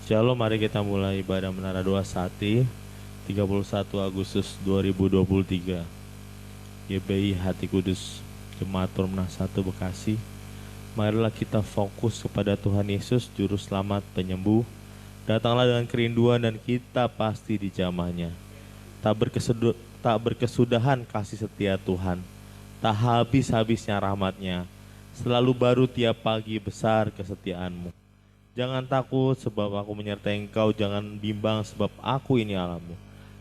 Shalom, mari kita mulai ibadah Menara Doa Sati 31 Agustus 2023. YBI Hati Kudus, Jemaat Permenah 1 Bekasi. Marilah kita fokus kepada Tuhan Yesus, Juru Selamat Penyembuh. Datanglah dengan kerinduan dan kita pasti dijamahnya. Tak berkesudahan kasih setia Tuhan, tak habis-habisnya rahmat-Nya. Selalu baru tiap pagi, besar kesetiaan-Mu. Jangan takut sebab aku menyertai engkau, jangan bimbang sebab aku ini Allahmu.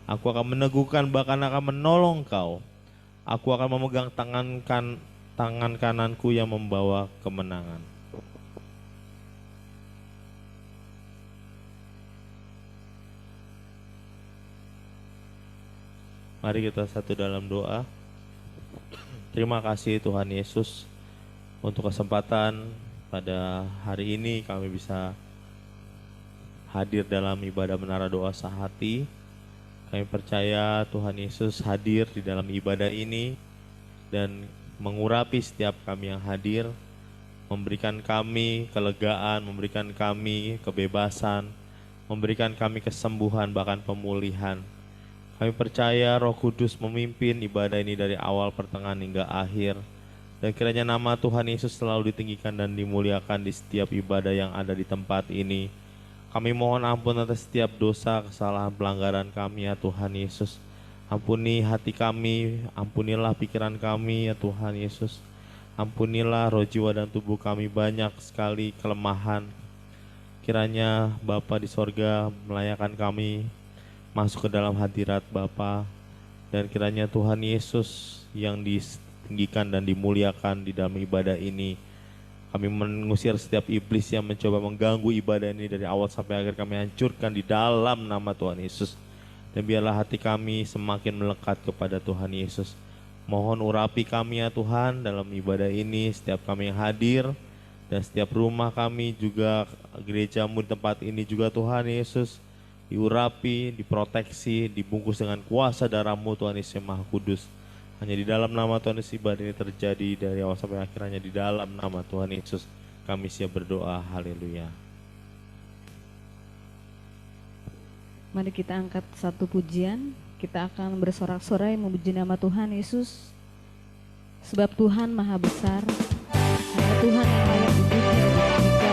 Aku akan meneguhkan bahkan akan menolong engkau. Aku akan memegang tangan kananku yang membawa kemenangan. Mari kita satu dalam doa. Terima kasih Tuhan Yesus untuk kesempatan pada hari ini kami bisa hadir dalam ibadah Menara Doa Sahati. Kami percaya Tuhan Yesus hadir di dalam ibadah ini dan mengurapi setiap kami yang hadir, memberikan kami kelegaan, memberikan kami kebebasan, memberikan kami kesembuhan bahkan pemulihan. Kami percaya Roh Kudus memimpin ibadah ini dari awal, pertengahan hingga akhir. Dan kiranya nama Tuhan Yesus selalu ditinggikan dan dimuliakan di setiap ibadah yang ada di tempat ini. Kami mohon ampun atas setiap dosa, kesalahan, pelanggaran kami ya Tuhan Yesus. Ampuni hati kami, ampunilah pikiran kami ya Tuhan Yesus. Ampunilah roh, jiwa, dan tubuh kami, banyak sekali kelemahan. Kiranya Bapa di sorga melayakan kami masuk ke dalam hadirat Bapa. Dan kiranya Tuhan Yesus yang tinggikan dan dimuliakan di dalam ibadah ini. Kami mengusir setiap iblis yang mencoba mengganggu ibadah ini dari awal sampai akhir. Kami hancurkan di dalam nama Tuhan Yesus. Dan biarlah hati kami semakin melekat kepada Tuhan Yesus. Mohon urapi kami ya Tuhan dalam ibadah ini, setiap kami yang hadir dan setiap rumah kami juga, gerejamu di tempat ini juga Tuhan Yesus. Diurapi, diproteksi, dibungkus dengan kuasa darah-Mu Tuhan Yesus yang Maha Kudus. Hanya di dalam nama Tuhan Yesus ibadah ini terjadi dari awal sampai akhir, hanya di dalam nama Tuhan Yesus kami siap berdoa. Haleluya. Mari kita angkat satu pujian. Kita akan bersorak-sorai memuji nama Tuhan Yesus. Sebab Tuhan Maha Besar, hanya Tuhan yang layak dipuji dan ditinggikan.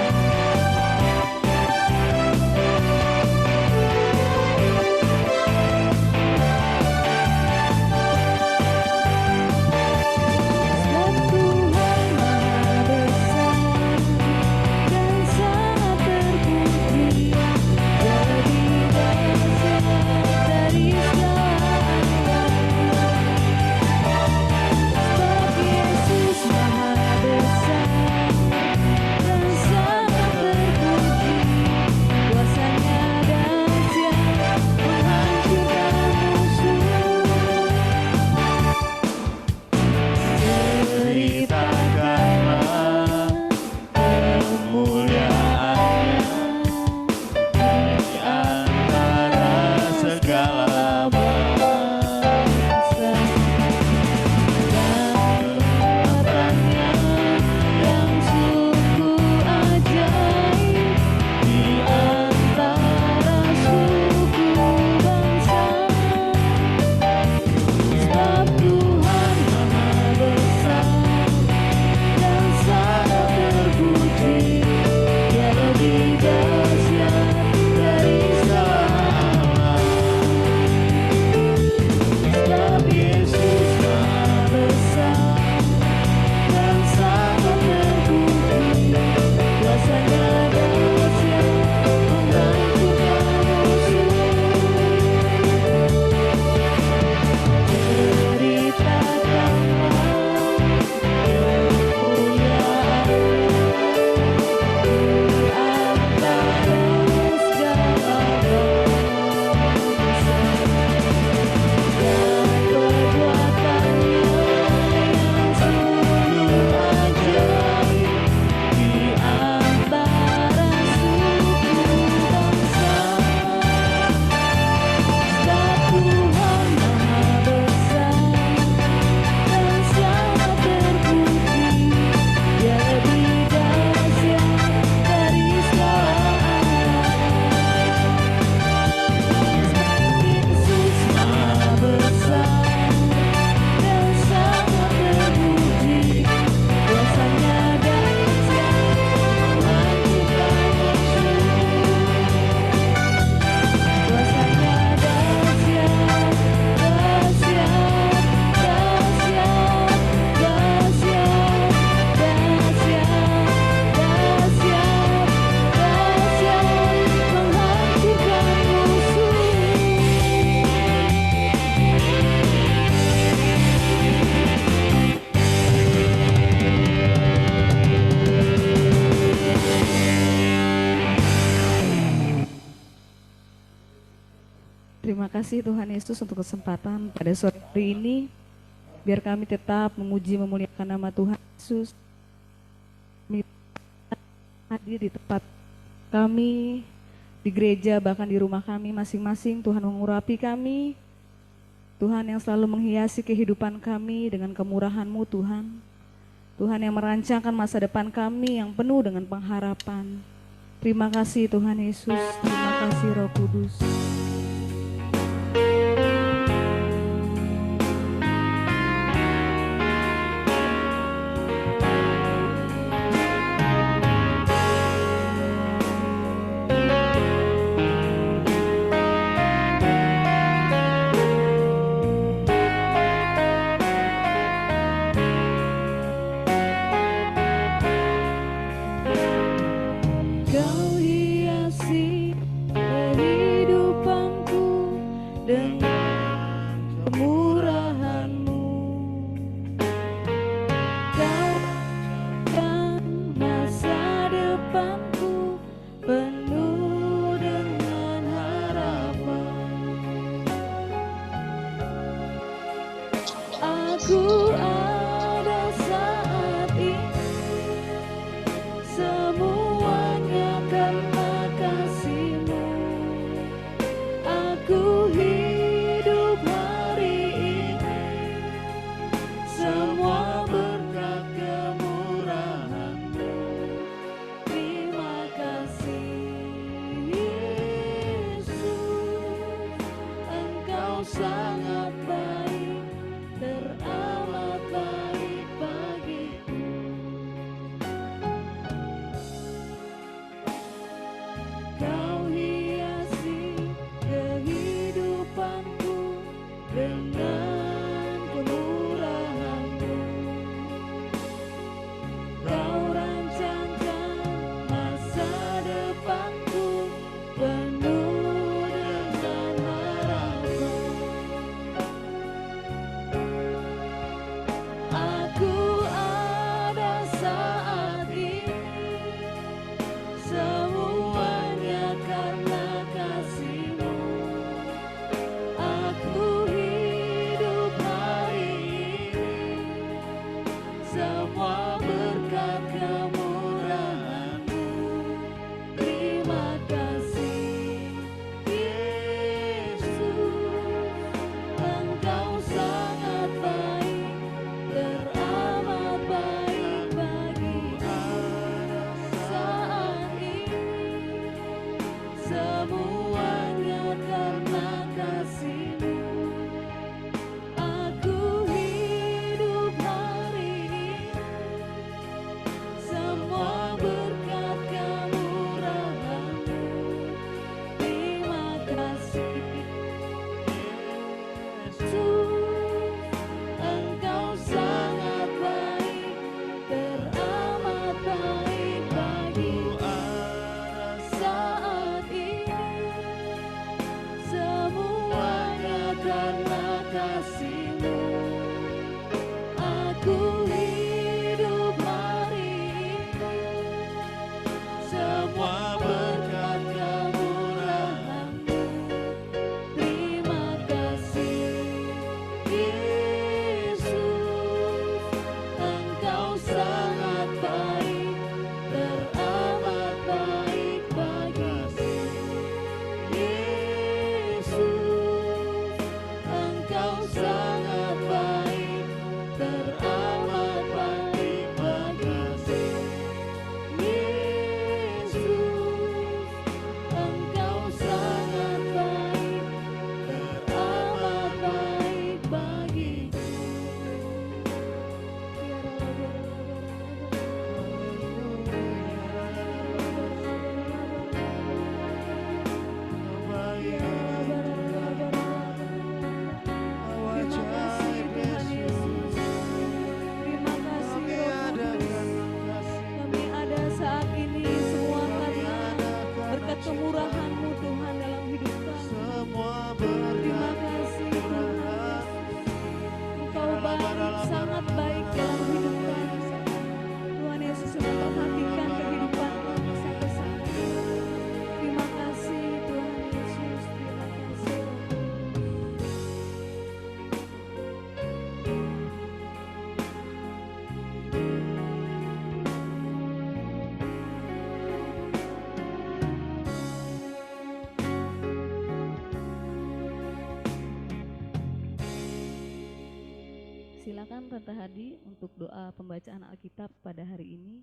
Yesus Maha Besar. kasih Tuhan Yesus untuk kesempatan pada sore hari ini. Biar kami tetap memuji memuliakan nama Tuhan Yesus. Kami hadir di tempat kami, di gereja, bahkan di rumah kami masing-masing. Tuhan mengurapi kami. Tuhan yang selalu menghiasi kehidupan kami dengan kemurahan-Mu Tuhan. Tuhan yang merancangkan masa depan kami yang penuh dengan pengharapan. Terima kasih Tuhan Yesus, terima kasih Roh Kudus. Kau hiasi kehidupan Silakan Tante Hadi untuk doa pembacaan Alkitab pada hari ini.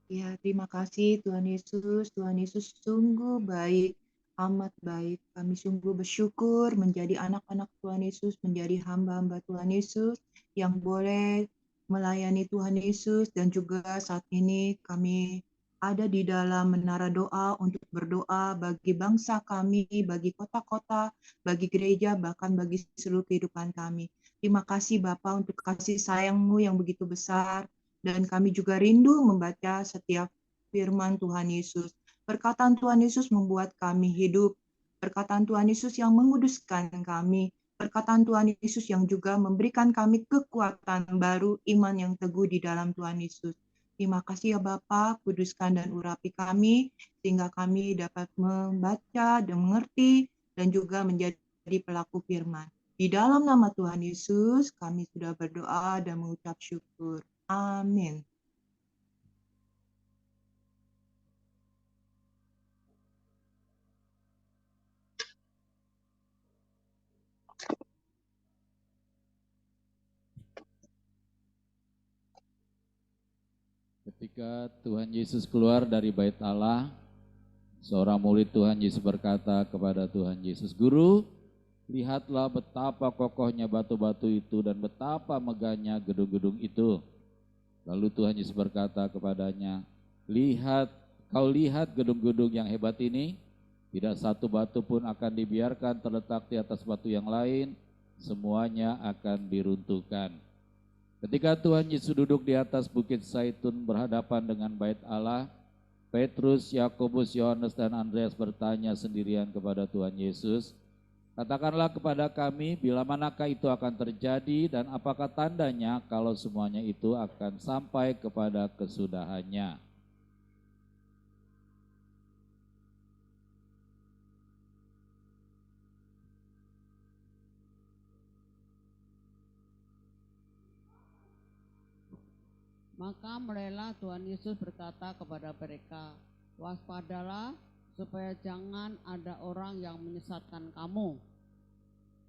Ya, terima kasih Tuhan Yesus. Tuhan Yesus sungguh baik, amat baik. Kami sungguh bersyukur menjadi anak-anak Tuhan Yesus, menjadi hamba-hamba Tuhan Yesus yang boleh melayani Tuhan Yesus, dan juga saat ini kami ada di dalam menara doa untuk berdoa bagi bangsa kami, bagi kota-kota, bagi gereja, bahkan bagi seluruh kehidupan kami. Terima kasih Bapa untuk kasih sayang-Mu yang begitu besar, dan kami juga rindu membaca setiap firman Tuhan Yesus. Perkataan Tuhan Yesus membuat kami hidup. Perkataan Tuhan Yesus yang menguduskan kami. Perkataan Tuhan Yesus yang juga memberikan kami kekuatan baru, iman yang teguh di dalam Tuhan Yesus. Terima kasih ya Bapa, kuduskan dan urapi kami, sehingga kami dapat membaca dan mengerti, dan juga menjadi pelaku firman. Di dalam nama Tuhan Yesus, kami sudah berdoa dan mengucap syukur. Amin. Ketika Tuhan Yesus keluar dari bait Allah, seorang murid Tuhan Yesus berkata kepada Tuhan Yesus, "Guru, lihatlah betapa kokohnya batu-batu itu dan betapa megahnya gedung-gedung itu." Lalu Tuhan Yesus berkata kepadanya, kau lihat gedung-gedung yang hebat ini? Tidak satu batu pun akan dibiarkan terletak di atas batu yang lain, semuanya akan diruntuhkan. Ketika Tuhan Yesus duduk di atas bukit Zaitun berhadapan dengan bait Allah, Petrus, Yakobus, Yohanes, dan Andreas bertanya sendirian kepada Tuhan Yesus, "Katakanlah kepada kami, bila manakah itu akan terjadi dan apakah tandanya kalau semuanya itu akan sampai kepada kesudahannya?" Maka mulailah Tuhan Yesus berkata kepada mereka, "Waspadalah supaya jangan ada orang yang menyesatkan kamu.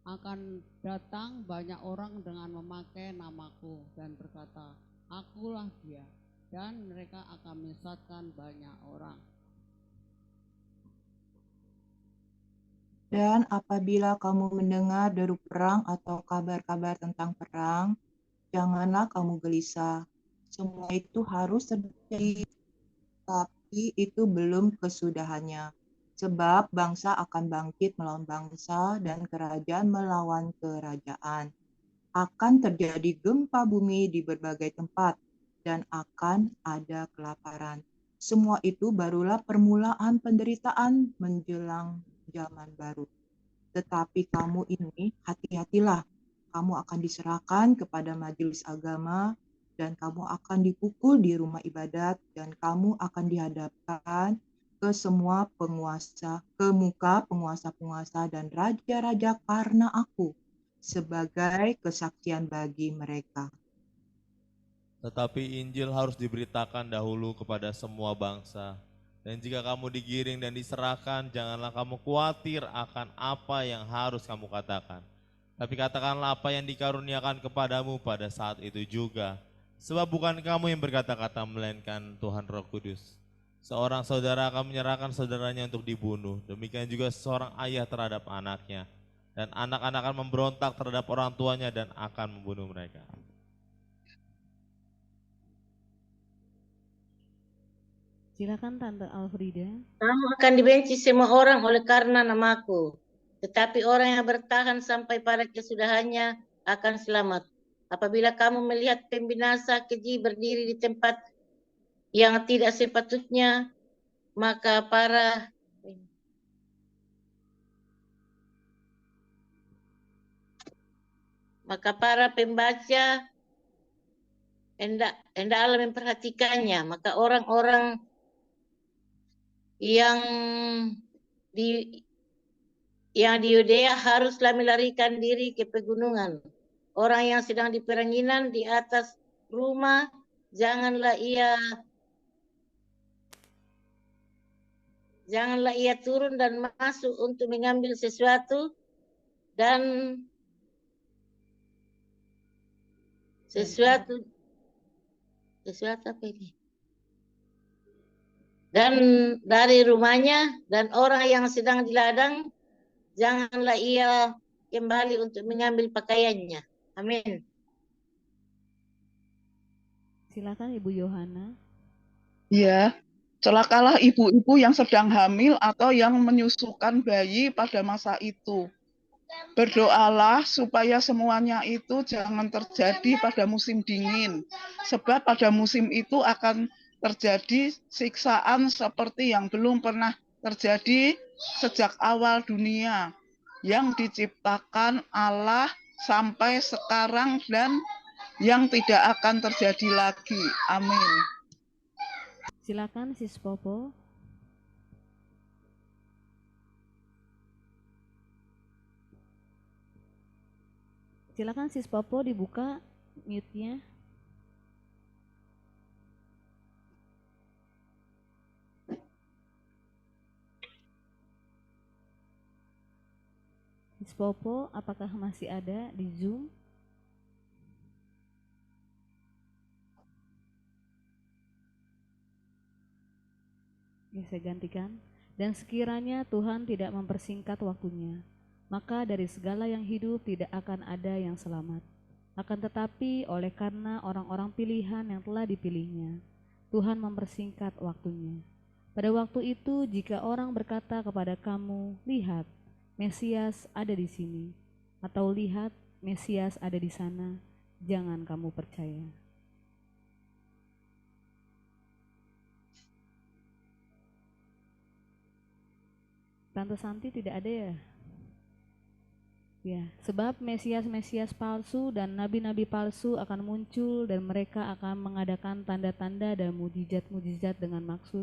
Akan datang banyak orang dengan memakai namaku dan berkata, 'Akulah dia,' dan mereka akan menyesatkan banyak orang. Dan apabila kamu mendengar deru perang atau kabar-kabar tentang perang, janganlah kamu gelisah. Semua itu harus terjadi, tapi itu belum kesudahannya. Sebab bangsa akan bangkit melawan bangsa dan kerajaan melawan kerajaan. Akan terjadi gempa bumi di berbagai tempat dan akan ada kelaparan. Semua itu barulah permulaan penderitaan menjelang zaman baru. Tetapi kamu ini hati-hatilah, kamu akan diserahkan kepada majelis agama, dan kamu akan dipukul di rumah ibadat, dan kamu akan dihadapkan ke semua penguasa, ke muka penguasa-penguasa dan raja-raja karena aku, sebagai kesaksian bagi mereka. Tetapi Injil harus diberitakan dahulu kepada semua bangsa. Dan jika kamu digiring dan diserahkan, janganlah kamu khawatir akan apa yang harus kamu katakan. Tapi katakanlah apa yang dikaruniakan kepadamu pada saat itu juga. Sebab bukan kamu yang berkata-kata, melainkan Tuhan Roh Kudus. Seorang saudara akan menyerahkan saudaranya untuk dibunuh. Demikian juga seorang ayah terhadap anaknya. Dan anak-anak akan memberontak terhadap orang tuanya dan akan membunuh mereka. Silakan Tante Alfrida. Kamu akan dibenci semua orang oleh karena namaku. Tetapi orang yang bertahan sampai pada kesudahannya akan selamat. Apabila kamu melihat pembinasa keji berdiri di tempat yang tidak sepatutnya, maka para pembaca hendaklah memperhatikannya. Maka orang-orang yang di Yudea haruslah melarikan diri ke pegunungan. Orang yang sedang di peranginan di atas rumah, janganlah ia turun dan masuk untuk mengambil sesuatu, dan sesuatu apa ini? Dan dari rumahnya dan orang yang sedang di ladang, janganlah ia kembali untuk mengambil pakaiannya. Amin. Silakan Ibu Yohana. Ya, celakalah ibu-ibu yang sedang hamil atau yang menyusukan bayi pada masa itu. Berdoalah supaya semuanya itu jangan terjadi pada musim dingin, sebab pada musim itu akan terjadi siksaan seperti yang belum pernah terjadi sejak awal dunia yang diciptakan Allah sampai sekarang dan yang tidak akan terjadi lagi. Amin. Silakan Sis Popo. Silakan Sis Popo dibuka mute-nya. Sis Popo, apakah masih ada di Zoom? Ya, saya gantikan. Dan sekiranya Tuhan tidak mempersingkat waktunya, maka dari segala yang hidup tidak akan ada yang selamat. Akan tetapi oleh karena orang-orang pilihan yang telah dipilihnya, Tuhan mempersingkat waktunya. Pada waktu itu jika orang berkata kepada kamu, lihat, Mesias ada di sini, atau lihat, Mesias ada di sana, jangan kamu percaya. Tante Santi tidak ada ya? Ya, sebab Mesias-Mesias palsu dan nabi-nabi palsu akan muncul dan mereka akan mengadakan tanda-tanda dan mujizat-mujizat dengan maksud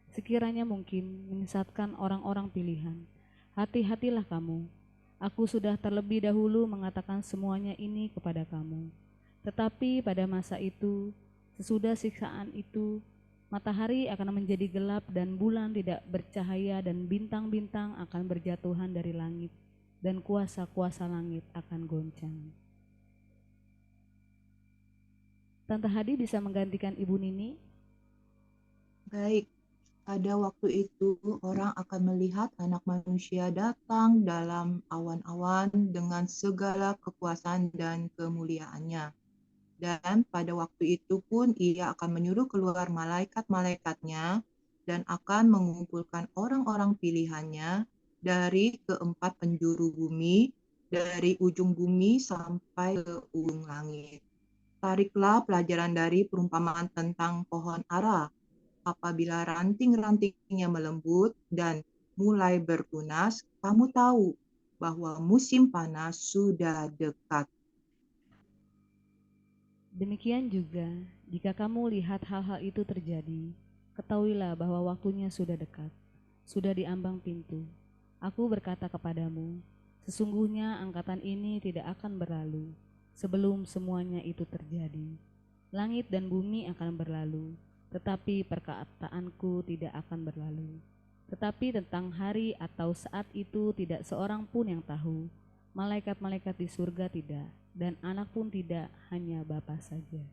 sekiranya mungkin menyesatkan orang-orang pilihan. Hati-hatilah kamu. Aku sudah terlebih dahulu mengatakan semuanya ini kepada kamu. Tetapi pada masa itu, sesudah siksaan itu, matahari akan menjadi gelap dan bulan tidak bercahaya dan bintang-bintang akan berjatuhan dari langit dan kuasa-kuasa langit akan goncang. Tante Hadi bisa menggantikan Ibu Nini? Baik, pada waktu itu orang akan melihat Anak Manusia datang dalam awan-awan dengan segala kekuasaan dan kemuliaannya. Dan pada waktu itu pun ia akan menyuruh keluar malaikat-malaikatnya dan akan mengumpulkan orang-orang pilihannya dari keempat penjuru bumi, dari ujung bumi sampai ke ujung langit. Tariklah pelajaran dari perumpamaan tentang pohon ara. Apabila ranting-rantingnya melembut dan mulai bertunas, kamu tahu bahwa musim panas sudah dekat. Demikian juga, jika kamu lihat hal-hal itu terjadi, ketahuilah bahwa waktunya sudah dekat, sudah di ambang pintu. Aku berkata kepadamu, sesungguhnya angkatan ini tidak akan berlalu, sebelum semuanya itu terjadi. Langit dan bumi akan berlalu, tetapi perkataanku tidak akan berlalu. Tetapi tentang hari atau saat itu tidak seorang pun yang tahu, malaikat-malaikat di surga tidak, dan anak pun tidak, hanya Bapa saja.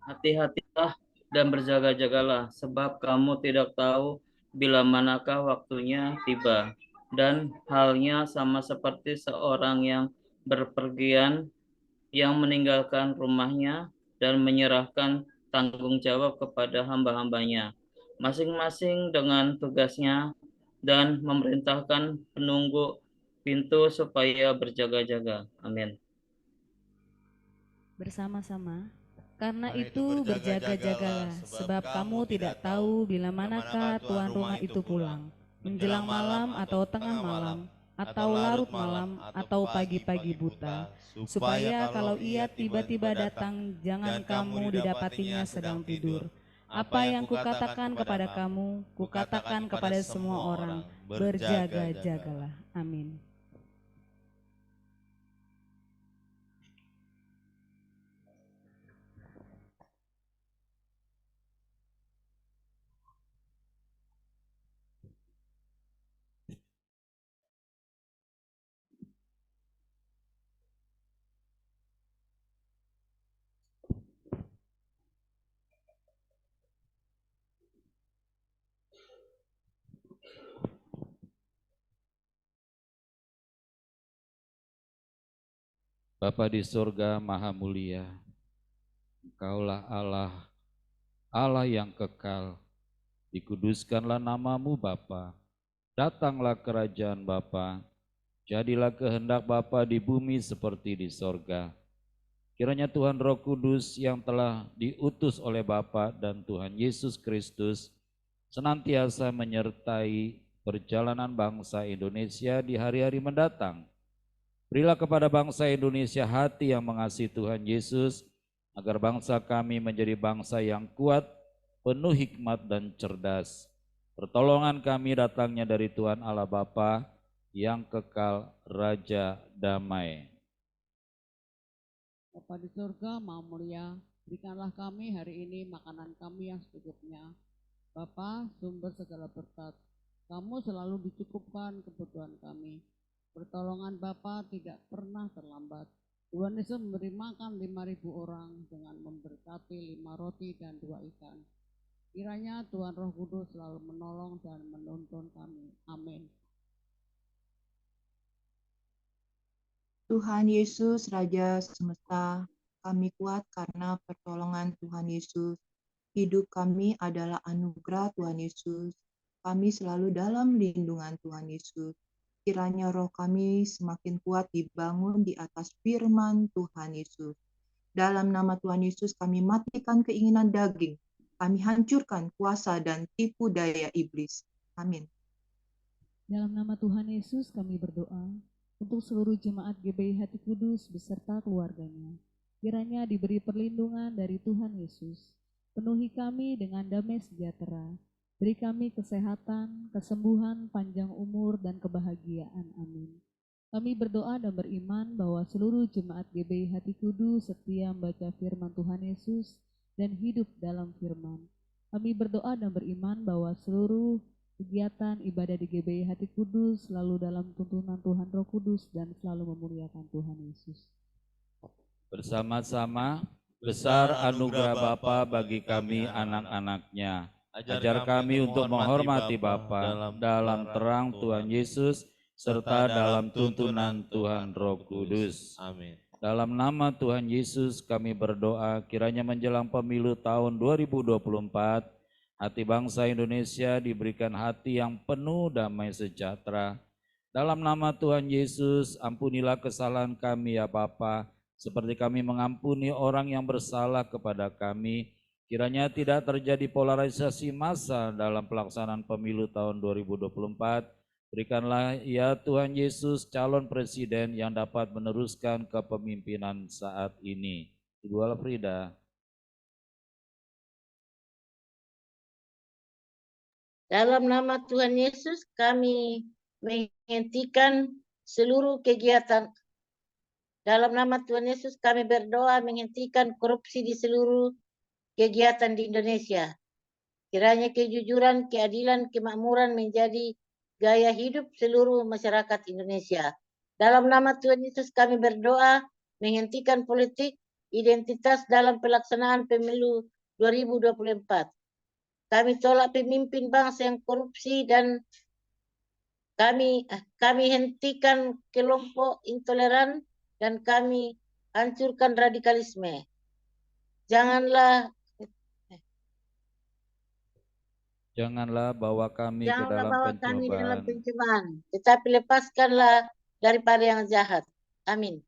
Hati-hatilah dan berjaga-jagalah, sebab kamu tidak tahu bila manakah waktunya tiba. Dan halnya sama seperti seorang yang berpergian, yang meninggalkan rumahnya dan menyerahkan tanggung jawab kepada hamba-hambanya, masing-masing dengan tugasnya, dan memerintahkan penunggu pintu supaya berjaga-jaga. Amin. Bersama-sama, karena itu berjaga-jagalah, sebab kamu tidak tahu bila manakah tuan rumah itu pulang, menjelang malam atau tengah malam, atau larut malam, atau pagi-pagi buta, supaya kalau ia tiba-tiba datang, jangan kamu didapatinya sedang tidur. Apa yang kukatakan kepada kamu, kukatakan kepada semua orang, berjaga-jagalah. Amin. Bapa di surga maha mulia, Engkaulah Allah, Allah yang kekal. Dikuduskanlah namamu Bapa, datanglah kerajaan Bapa, jadilah kehendak Bapa di bumi seperti di sorga. Kiranya Tuhan Roh Kudus yang telah diutus oleh Bapa dan Tuhan Yesus Kristus senantiasa menyertai perjalanan bangsa Indonesia di hari-hari mendatang. Berilah kepada bangsa Indonesia hati yang mengasihi Tuhan Yesus, agar bangsa kami menjadi bangsa yang kuat, penuh hikmat dan cerdas. Pertolongan kami datangnya dari Tuhan Allah Bapa yang kekal, Raja damai. Bapa di surga maha mulia, berikanlah kami hari ini makanan kami yang secukupnya. Bapa, sumber segala berkat, kamu selalu dicukupkan kebutuhan kami. Pertolongan Bapa tidak pernah terlambat. Tuhan Yesus memberi makan 5.000 orang dengan memberkati 5 roti dan 2 ikan. Kiranya Tuhan Roh Kudus selalu menolong dan menuntun kami. Amin. Tuhan Yesus, Raja semesta, kami kuat karena pertolongan Tuhan Yesus. Hidup kami adalah anugerah Tuhan Yesus. Kami selalu dalam lindungan Tuhan Yesus. Kiranya roh kami semakin kuat dibangun di atas firman Tuhan Yesus. Dalam nama Tuhan Yesus kami matikan keinginan daging. Kami hancurkan kuasa dan tipu daya iblis. Amin. Dalam nama Tuhan Yesus kami berdoa untuk seluruh jemaat GBI Hati Kudus beserta keluarganya. Kiranya diberi perlindungan dari Tuhan Yesus. Penuhi kami dengan damai sejahtera. Beri kami kesehatan, kesembuhan, panjang umur, dan kebahagiaan. Amin. Kami berdoa dan beriman bahwa seluruh jemaat GBI Hati Kudus setia membaca firman Tuhan Yesus dan hidup dalam firman. Kami berdoa dan beriman bahwa seluruh kegiatan ibadah di GBI Hati Kudus selalu dalam tuntunan Tuhan Roh Kudus dan selalu memuliakan Tuhan Yesus. Bersama-sama, besar anugerah Bapa bagi kami anak-anaknya. Ajar kami untuk menghormati Bapa dalam terang Tuhan Yesus, serta dalam tuntunan Tuhan Roh Kudus. Amin. Dalam nama Tuhan Yesus kami berdoa, kiranya menjelang pemilu tahun 2024, hati bangsa Indonesia diberikan hati yang penuh damai sejahtera. Dalam nama Tuhan Yesus, ampunilah kesalahan kami ya Bapa, seperti kami mengampuni orang yang bersalah kepada kami. Kiranya tidak terjadi polarisasi massa dalam pelaksanaan pemilu tahun 2024. Berikanlah ya Tuhan Yesus calon presiden yang dapat meneruskan kepemimpinan saat ini. Ibu Alfrida. Dalam nama Tuhan Yesus kami menghentikan seluruh kegiatan. Dalam nama Tuhan Yesus kami berdoa menghentikan korupsi di seluruh kegiatan di Indonesia. Kiranya kejujuran, keadilan, kemakmuran menjadi gaya hidup seluruh masyarakat Indonesia. Dalam nama Tuhan Yesus kami berdoa menghentikan politik identitas dalam pelaksanaan pemilu 2024. Kami tolak pemimpin bangsa yang korupsi dan kami hentikan kelompok intoleran dan kami hancurkan radikalisme. Janganlah bawa kami ke dalam pencobaan, tetapi lepaskanlah daripada yang jahat. Amin.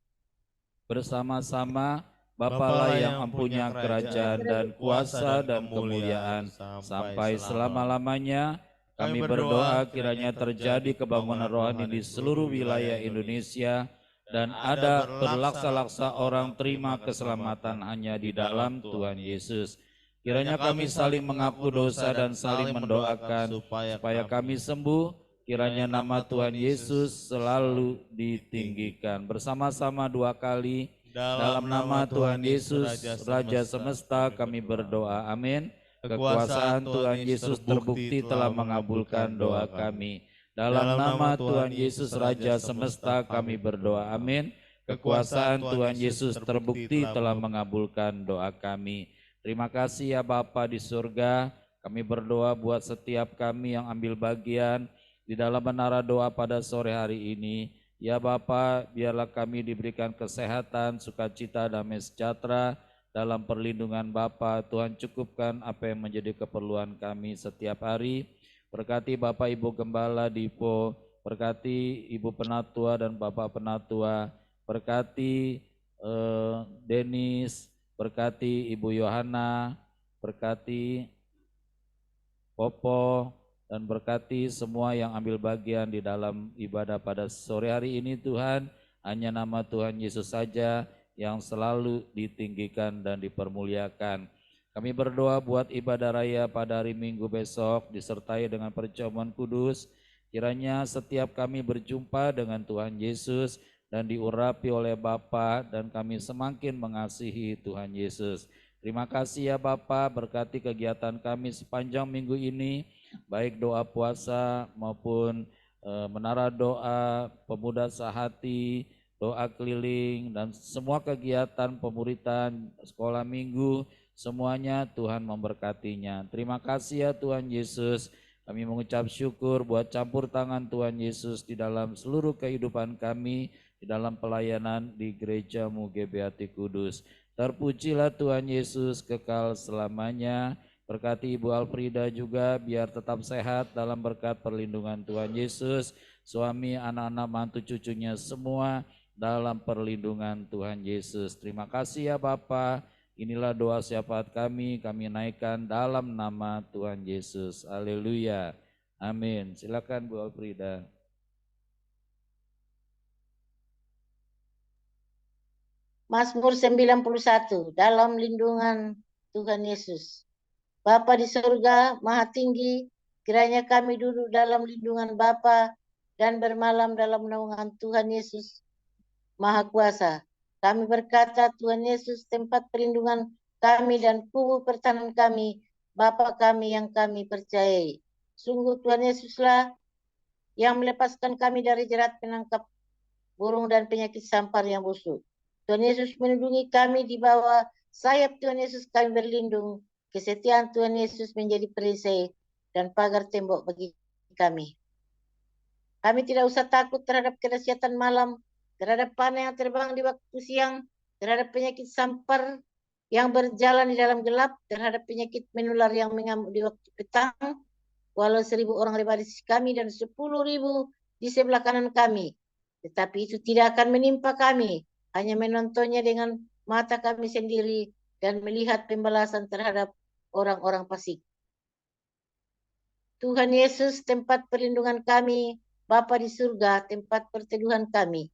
Bersama-sama, Bapalah yang mempunyai kerajaan dan kuasa dan kemuliaan sampai selama-lamanya. Kami berdoa kiranya terjadi kebangunan rohani di seluruh wilayah Indonesia dan ada berlaksa-laksa orang terima keselamatan hanya di dalam Tuhan Yesus. Kiranya kami saling mengaku dosa dan saling mendoakan supaya kami sembuh. Kiranya nama Tuhan Yesus selalu ditinggikan. Bersama-sama 2 kali. Dalam nama Tuhan Yesus, Raja semesta kami berdoa. Amin. Kekuasaan Tuhan Yesus terbukti telah mengabulkan doa kami. Dalam nama Tuhan Yesus, Raja semesta kami berdoa. Amin. Kekuasaan Tuhan Yesus terbukti telah mengabulkan doa kami. Terima kasih ya Bapa di surga, kami berdoa buat setiap kami yang ambil bagian di dalam menara doa pada sore hari ini. Ya Bapa, biarlah kami diberikan kesehatan, sukacita, damai sejahtera dalam perlindungan Bapa. Tuhan cukupkan apa yang menjadi keperluan kami setiap hari. Berkati Bapak Ibu Gembala Dipo, berkati Ibu Penatua dan Bapak Penatua, berkati Denis, berkati Ibu Yohana, berkati Popo, dan berkati semua yang ambil bagian di dalam ibadah pada sore hari ini Tuhan. Hanya nama Tuhan Yesus saja yang selalu ditinggikan dan dipermuliakan. Kami berdoa buat ibadah raya pada hari Minggu besok disertai dengan perjamuan kudus. Kiranya setiap kami berjumpa dengan Tuhan Yesus dan diurapi oleh Bapa, dan kami semakin mengasihi Tuhan Yesus. Terima kasih ya Bapa, berkati kegiatan kami sepanjang minggu ini, baik doa puasa maupun menara doa, pemuda sehati, doa keliling, dan semua kegiatan pemuritan, sekolah minggu, semuanya Tuhan memberkatinya. Terima kasih ya Tuhan Yesus. Kami mengucap syukur buat campur tangan Tuhan Yesus di dalam seluruh kehidupan kami, di dalam pelayanan di gereja-Mu GBHT Kudus. Terpujilah Tuhan Yesus kekal selamanya. Berkati Ibu Alfrida juga biar tetap sehat dalam berkat perlindungan Tuhan Yesus. Suami, anak-anak, mantu, cucunya semua dalam perlindungan Tuhan Yesus. Terima kasih ya Bapa. Inilah doa syafaat kami naikkan dalam nama Tuhan Yesus. Haleluya. Amin. Silakan Bu Alfrida. Mazmur 91, dalam lindungan Tuhan Yesus. Bapa di surga, Maha Tinggi, kiranya kami duduk dalam lindungan Bapa dan bermalam dalam naungan Tuhan Yesus, Maha Kuasa. Kami berkata, Tuhan Yesus, tempat perlindungan kami dan kubu pertahanan kami, Bapa kami yang kami percayai. Sungguh Tuhan Yesuslah yang melepaskan kami dari jerat penangkap burung dan penyakit sampar yang busuk. Tuhan Yesus melindungi kami di bawah sayap Tuhan Yesus kami berlindung. Kesetiaan Tuhan Yesus menjadi perisai dan pagar tembok bagi kami. Kami tidak usah takut terhadap kedahsyatan malam, terhadap panah yang terbang di waktu siang, terhadap penyakit sampar yang berjalan di dalam gelap, terhadap penyakit menular yang mengamuk di waktu petang. Walau 1.000 orang lebar di sisi kami dan 10.000 di sebelah kanan kami, tetapi itu tidak akan menimpa kami. Hanya menontonnya dengan mata kami sendiri dan melihat pembalasan terhadap orang-orang fasik. Tuhan Yesus, tempat perlindungan kami, Bapa di surga, tempat perteduhan kami.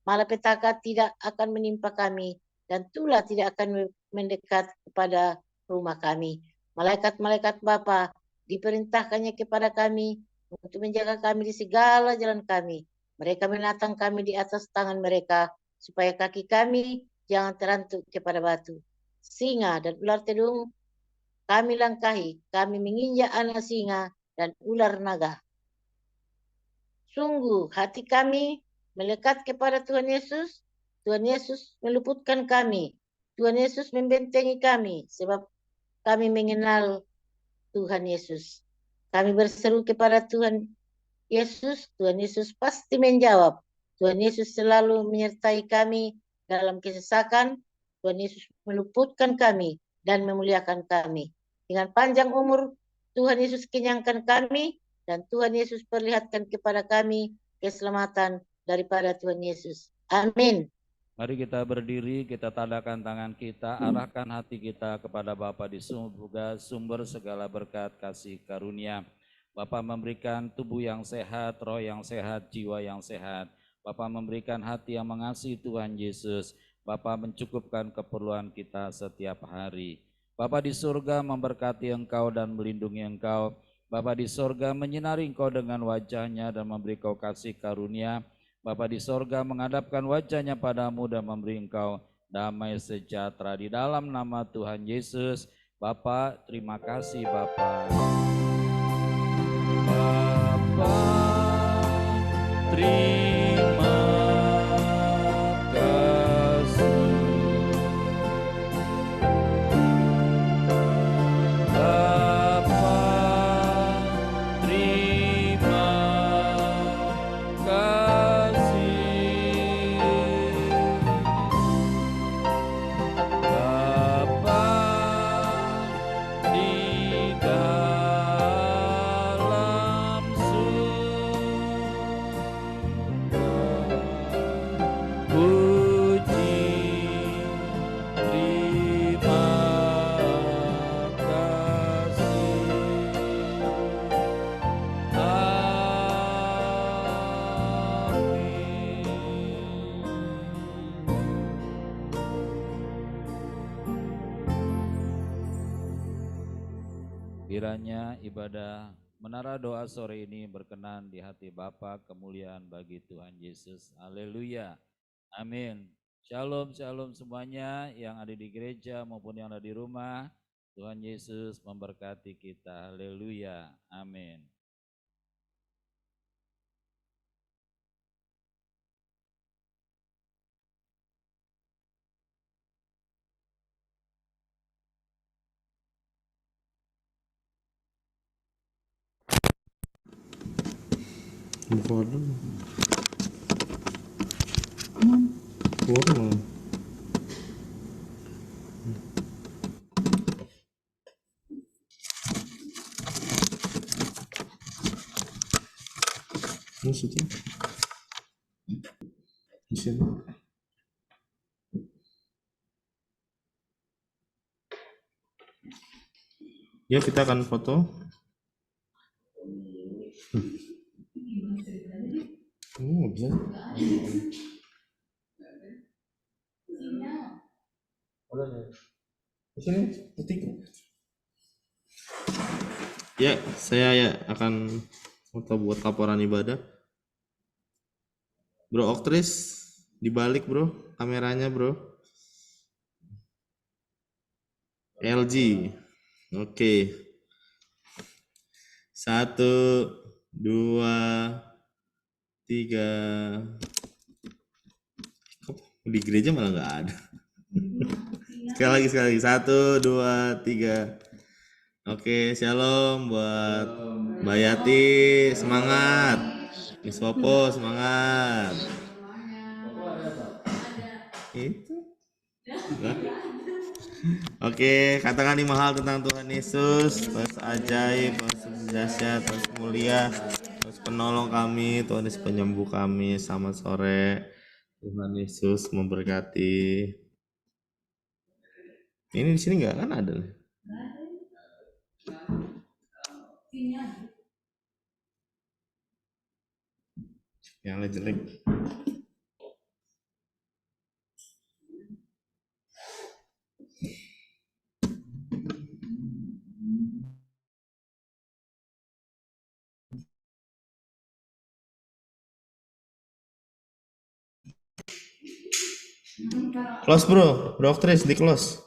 Malapetaka tidak akan menimpa kami, dan tulah tidak akan mendekat kepada rumah kami. Malaikat-malaikat Bapa diperintahkannya kepada kami untuk menjaga kami di segala jalan kami. Mereka menatang kami di atas tangan mereka, supaya kaki kami jangan terantuk kepada batu. Singa dan ular tedung kami langkahi, kami menginjak anak singa dan ular naga. Sungguh hati kami melekat kepada Tuhan Yesus. Tuhan Yesus meluputkan kami. Tuhan Yesus membentengi kami, sebab kami mengenal Tuhan Yesus. Kami berseru kepada Tuhan Yesus, Tuhan Yesus pasti menjawab. Tuhan Yesus selalu menyertai kami dalam kesesakan. Tuhan Yesus meluputkan kami dan memuliakan kami. Dengan panjang umur, Tuhan Yesus kenyangkan kami, dan Tuhan Yesus perlihatkan kepada kami keselamatan daripada Tuhan Yesus. Amin. Mari kita berdiri, kita tadakan tangan kita, arahkan hati kita kepada Bapa di surga, sumber segala berkat kasih karunia. Bapa memberikan tubuh yang sehat, roh yang sehat, jiwa yang sehat. Bapa memberikan hati yang mengasihi Tuhan Yesus. Bapa mencukupkan keperluan kita setiap hari. Bapa di surga memberkati Engkau dan melindungi Engkau. Bapa di surga menyinari Engkau dengan wajahnya dan memberi Engkau kasih karunia. Bapa di surga menghadapkan wajahnya padamu dan memberi Engkau damai sejahtera. Di dalam nama Tuhan Yesus, Bapa, terima kasih Bapa. Bapa, terima kasih. Bapa, terima kasih. Kiranya ibadah menara doa sore ini berkenan di hati Bapa, kemuliaan bagi Tuhan Yesus. Haleluya. Amin. Shalom, shalom semuanya yang ada di gereja maupun yang ada di rumah. Tuhan Yesus memberkati kita. Haleluya. Amin. Maksudnya di sini. Ya, kita akan foto. Nggak bisa. Di sini detik. Ya, saya akan foto buat laporan ibadah. Bro Oktris, dibalik bro, kameranya bro. LG. Oke. 1, 2, 3. Kok di gereja malah nggak ada. Sekali lagi. 1, 2, 3. Oke, shalom buat Mbak Yati, semangat. Miss Popo, semangat. Itu. Oke, katakan 5 hal tentang Tuhan Yesus. Terus ajaib, terus dahsyat, terus mulia, terus penolong kami, Tuhan Yesus penyembuh kami. Selamat sore. Tuhan Yesus memberkati. Ini di sini nggak kan ada nih. Yang jelek. Close bro, Oktris di close.